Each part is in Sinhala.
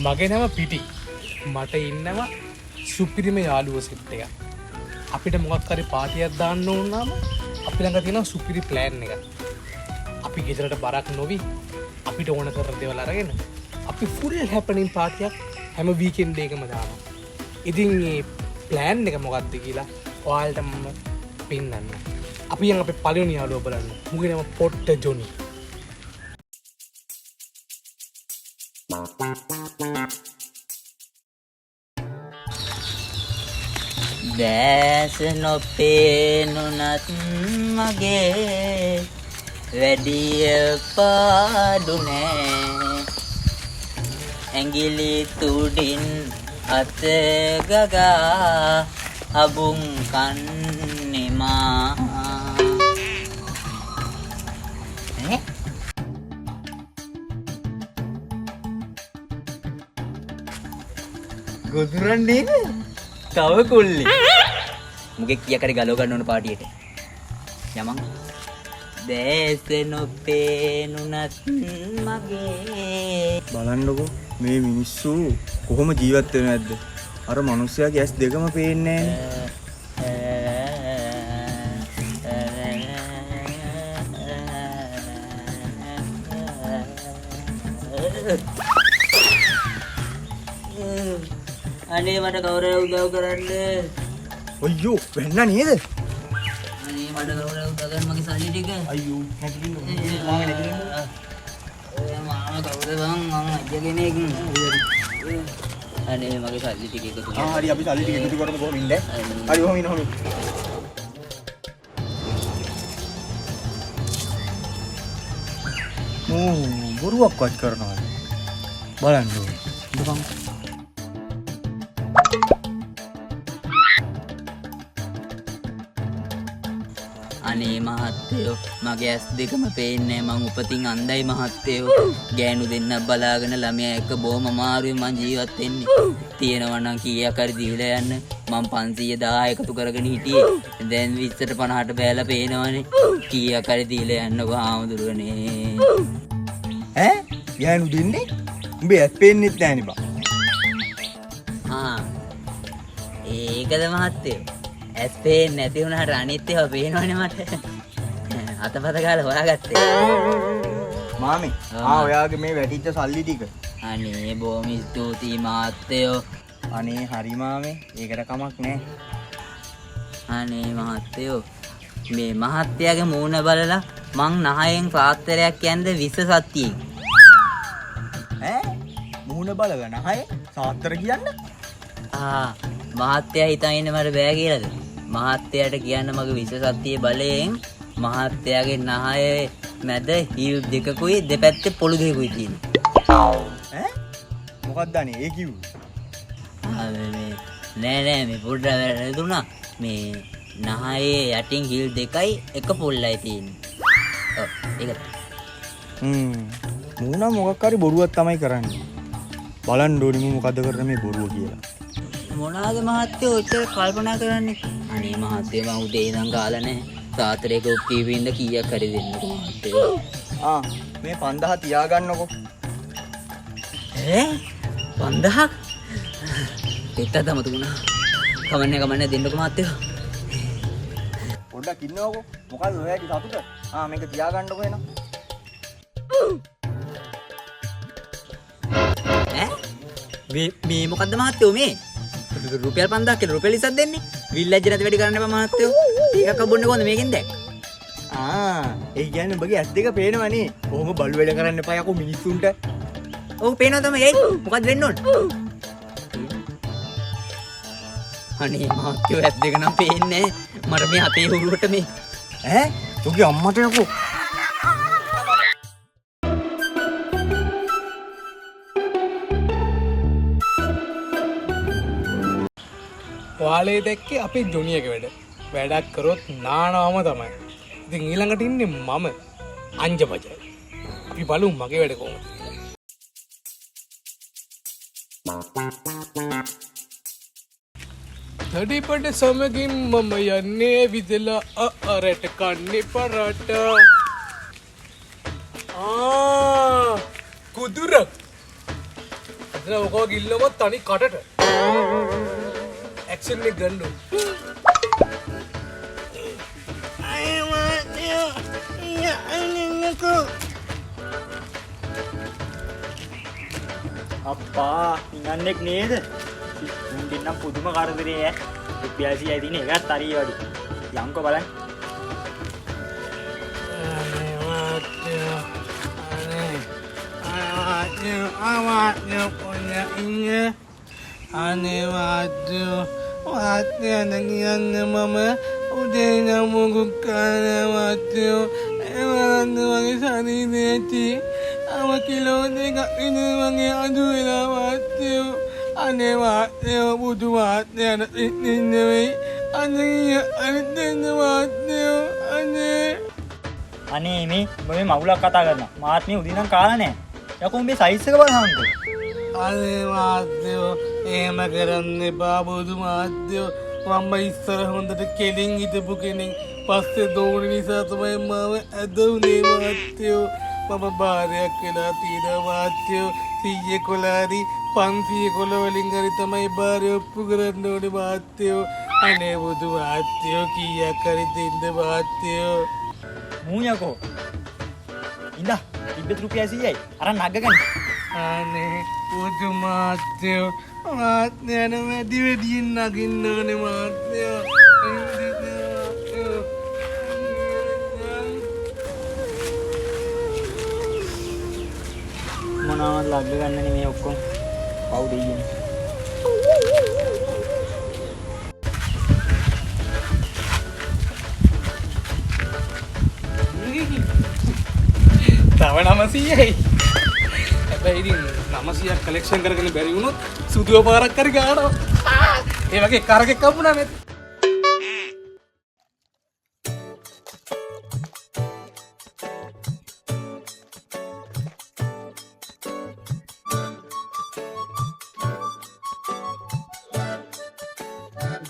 මගේ නම පිටි. මට ඉන්නවා සුපිරිම යාළුවෝ සෙට් එකක්. අපිට මොකක් හරි පාටියක් දාන්න ඕන නම් අපි ළඟ තියෙන සුපිරි ප්ලෑන් එකක්. අපි ගෙදරට බරක් නොවි අපිට ඕන කරන දේවල් අරගෙන අපි ෆුල් හැපනින් පාටියක් හැම වීකෙන්ඩ් එකකම දානවා. ඉතින් මේ ප්ලෑන් එක මොකක්ද කියලා ඔයාලට මම පෙන්නන්න. අපි යන් අපේ පළවෙනි යාළුවා බලන්න. මුගේ නම පොට්ට ජොනි. දැස නොපේනුනත් මගේ වැඩිය පාඩු නෑ ඇඟිලි තුඩින් අත ගගා අබුන් කන්නෙමා ගොදුරන් නේද? තව කුල්ලි. මුගේ කියා කරේ ගලව ගන්න ඕන පාටියට. යමන්. දැස නොපේනුනත් මගේ. බලන්නකෝ මේ මිනිස්සු කොහොම ජීවත් වෙනවද නැද්ද? අර මිනිස්සයාගේ ඇස් දෙකම පේන්නේ නැහැ. අනේ මට කවුරුහරි උදව් කරන්න. අයියෝ වෙන්න නේද? අනේ මට කවුරුහරි උදව් කරන්න මගේ සල්ලි ටික. අයියෝ නැගිටින්න මාව නැගිටින්න. මාව කවුද බං මං අයියා කෙනෙක්. අනේ මගේ සල්ලි ටික එකතු කරලා. හරි අපි සල්ලි ටික එකතු කරමු කොහොම ඉන්නේ? හරි කොහොම ඉන්න හොමි. බොරුවක්වත් කරනවා. බලන්න ඕනේ. දුකම්. අනේ මහත්තයෝ මගේ ඇස් දෙකම පේන්නේ මං උපතින් අන්ධයි මහත්තයෝ ගෑනු දෙන්නක් බලාගෙන ළමයා එක්ක බොහොම අමාරුවෙන් මං ජීවත් වෙන්නේ තියෙනවා නම් කීයක් හරි දීලා යන්න මං 510 එකතු කරගෙන හිටියේ දැන් 20ට 50ට බෑලා පේනවනේ කීයක් හරි දීලා යන්නකෝ ආමුදුරනේ ඈ ගෑනු දෙන්නේ උඹේ ඇස් පේන්නෙත් නෑනේ බං ඒකද මහත්තයෝ ඇස් පේන්නේ නැති වුණාට අනිත් ඒවා පේනවනේ මට. අතපත ගාලා හොයාගත්තේ. මාමේ ඔයාගේ මේ වැටිච්ච සල්ලි ටික. අනේ බොහොම ස්තුතියි මහත්තයෝ. අනේ හරි මාමේ ඒකට කමක් නෑ. අනේ මහත්තයෝ මේ මහත්තයාගේ මූණ බලලා මං නහයෙන් පාත්‍රයක් යන්ද විස සත්‍යයෙන්. ඈ මූණ බලගෙන නහය සාත්‍තර කියන්න? මහත්තයා හිතා ඉන්නේ මට බෑ කියලාද? මහත්තයාට කියන්න මගේ විස සත්‍යයේ බලයෙන් මහත්තයාගේ නහයේ මැද හිල් දෙකකුයි දෙපැත්තේ පොළු දෙකකුයි තියෙනවා. ඈ මොකක්ද අනේ ඒ කිව්වේ? නෑ මේ පොඩ්ඩක් වැරදුනා. මේ නහයේ යටින් හිල් දෙකයි එක පොල්ලයි තියෙන්නේ. ඔව් ඒක. මූණ මොකක් හරි බොරුවක් තමයි කරන්නේ. බලන්න ඕනේ මම මොකද කරන්නේ මේ බොරුව කියලා. මොනවාද මහත්තයෝ ඔච්චර කල්පනා කරන්නේ? අනේ මහත්තයෝ මම උදේ ඉඳන් ගාලා නැහැ. සාතරේක උප්පීවින්ද කීයක් හරි දෙන්නකෝ මහත්තයෝ. මේ 5000 තියාගන්නකෝ. 5000ක්? පිටත තමතුණා. කමන්නේ දෙන්නකෝ මහත්තයෝ. පොඩ්ඩක් ඉන්නකෝ. මොකද ඔයාගේ සතුට? මේක තියාගන්නකෝ එනවා. මේ මොකද්ද මහත්තයෝ මේ? රුපියල් 5000 කියලා රුපියල් 20ක් දෙන්නේ. විල්ලජ් නැති වැඩි කරන්න එපා මහත්තයෝ. ටිකක් අබොන්නේ කොහොමද මේකෙන් දැන්? ඒ කියන්නේ ඔබගේ ඇස් දෙක පේනවනේ. කොහොම බලු වැඩ කරන්න එපා යකෝ මිනිස්සුන්ට. ඔව් පේනවා තමයි. ඒයි මොකද්ද වෙන්න ඕන? අනේ මහත්තයෝ ඇස් දෙක නම් පේන්නේ මට මේ අතේ හුරුවට මේ. ඔගේ අම්මට යකෝ. ඔයාලේ දැක්කේ අපේ ජොනියගේ වැඩක් කරොත් නානවම තමයි. ඉතින් ඊළඟට ඉන්නේ මම අංජබජයි. අපි බලමු මගේ වැඩ කොහොමද කියලා. තඩිපඩ සමගින් මම යන්නේ විදලා අරට කන්නේ පරාට. කුදුරක්. අද වචන ඔකව ගිල්ලුවොත් තනි කටට ඇක්ෂන් එක ගන්න අප්පා ඉන්නන්නෙක් නේද? උන් දෙන්නම් පුදුම කරදරේ ඈ. රුපියල් 100යි දින එකත් හරිය වඩි. යන්කෝ බලන්න. අනේ වාත්‍ය නගියන්න මම උදේ නමුකුක් කරනවත්යෝ එවරන්න වගේ ශරීරය ඇති අම කිලෝ දෙක ඉන වගේ අඩු වෙලා වාත්‍යෝ අනේ වාත්‍යෝ බුදු වාත්‍යයට ඉන්නවෙයි අනගිය අනිතෙන්න වාත්‍යෝ අනේ මේ මේ මවුලක් කතා කරනවා. මාත් මේ උදිනම් කාලා නැහැ. යකෝ මේ සයිස් එක බලහන්කෝ. අනේ වාත්‍යෝ එහෙම කරන්න එපා බුදු වාත්‍යෝ මම ඉස්සර හොඳට කෙලින් හිටපු කෙනෙක් පස්සේ දෝණ නිසා තමයි මම ඇදුනේ වාත්‍යෝ මම බාරයක් වෙලා තියෙන වාත්‍යෝ 100 කොලාරි 500 කොළ වලින් හරි තමයි බාරය ඔප්පු කරන්න ඕනේ වාත්‍යෝ අනේ බුදු වාත්‍යෝ කීයක් හරි දෙන්න වාත්‍යෝ මූයකෝ ඉඳ තිබ්බෙත් රුපියල් 100යි අර නගගන්න. අනේ බුදු වාත්‍යෝ වාත්‍යන වැඩි වැඩියෙන් නගින්න ඕනේ වාත්‍යෝ මොනවද ලග්ග ගන්නනේ මේ ඔක්කොම පව් දෙයියනේ. තව 900යි හැබැයි ඉතින් 900ක් කලෙක්ෂන් කරගෙන බැරි වුණොත් සුදුව පාරක් හරි ගන්නවා ඒ වගේ කරකෙක් කපුණා මේ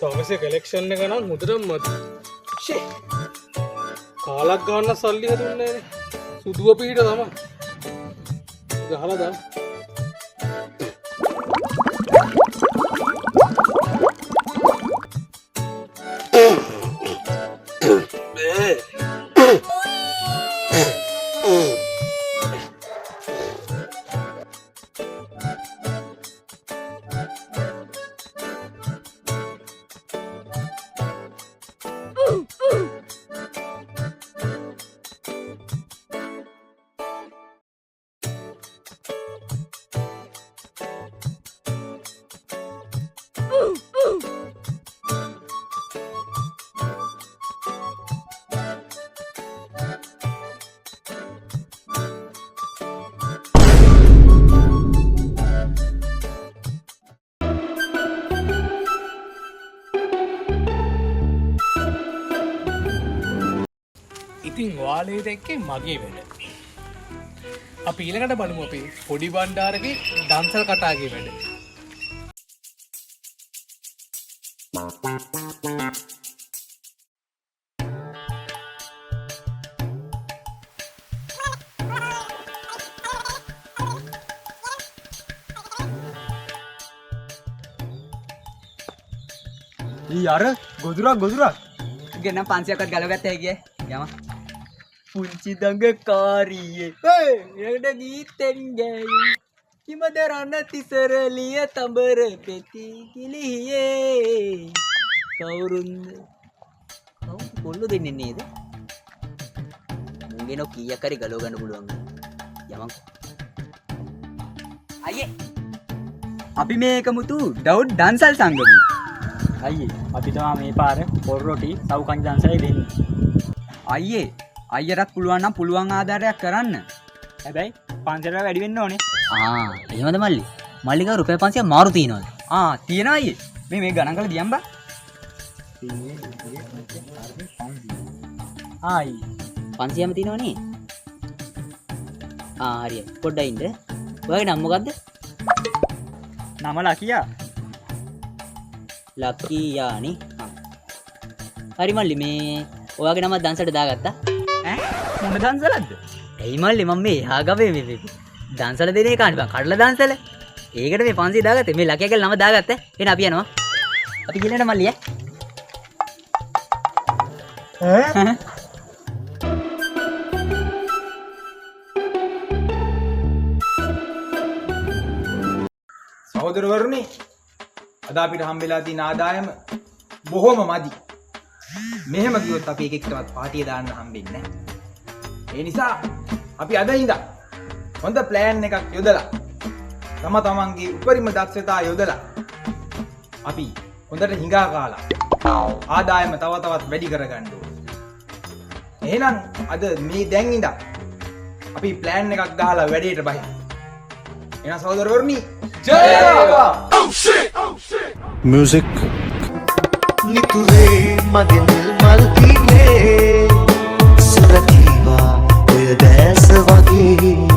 දවසේ කලෙක්ෂන් එක නම් මුදරම මදි ෂේ කාලක් ගන්න සල්ලි හදුන්නේ නැහැ සුදුව පිට තමයි ගහලා දාන්න ඉතින් වාලේට එක්කේ මගේ වැඩ. අපි ඊළඟට බලමු අපේ පොඩි බණ්ඩාරගේ දන්සල් කටාගේ වැඩ. ඊ අර ගොදුරක් ගෙනම් 500ක්වත් ගලවගත්ත හැකියි යම පුංචි දඟකාරියේ එඩ ගීතෙන් ගෑයි හිමදරන්න තිසරලිය තඹර පෙති කිලිහියේ කවුරුන්ද කොල්ලු දෙන්නේ නේද මුංගෙනෝ කීයක් හරි ගලව ගන්න පුළුවන් යමන් අයියේ අපි මේක මුතු ඩවුට් ඩන්සල් සංගමය අයියේ අපි තමයි මේ පාර පොල් රොටි සවුකන් දන්සලේ දෙන්නේ. අයියේ අයියටත් පුළුවන් නම් පුළුවන් ආධාරයක් කරන්න. හැබැයි 500 වැඩි වෙන්න ඕනේ. එහෙමද මල්ලි? මල්ලිකා රුපියල් 500ක් මාරු තියනවද? තියනවා අයියේ. මේ ගණන් කරලා දියම් බා. අයියේ 500ම තියනවනේ. හරියි. පොඩ්ඩයි ඉන්න. ඔයාගේ නම මොකද්ද? නම ලකියා. ලකියානි. හරි මල්ලි මේ ඔයාගේ නම දන්සලට දාගත්තා. මොන දන්සලක්ද? ඇයි මල්ලි මම මේ එහා ගමේ මේ දන්සල දෙන එක අනිත් කඩලා දන්සල. ඒකට මේ 500 දාගත්තේ. මේ ලකියා කියලා නම දාගත්තා. එහෙනම් අපි යනවා. අපි ගිහලා යන්න මල්ලි ඈ. සහෝදරවරුනි අද අපිට හම්බෙලා තියෙන ආදායම බොහොම මදි. මෙහෙම කිව්වොත් අපි එක එකටවත් පාටිය දාන්න හම්බෙන්නේ නැහැ. ඒ නිසා අපි අද ඉඳන් හොඳ ප්ලෑන් එකක් යොදලා තමන්ගේ උපරිම දක්ෂතා යොදලා අපි හොඳට හිඟා කාලා ආදායම තව තවත් වැඩි කරගන්න ඕනේ. එහෙනම් අද මේ දැන් ඉඳන් අපි ප්ලෑන් එකක් ගහලා වැඩේට බහිමු. එහෙනම් සහෝදරවරුනි ජය වේවා. Music. නිතුරේ මගෙන් මල් දීනේ සුරකීවා ඔය දැස වගේ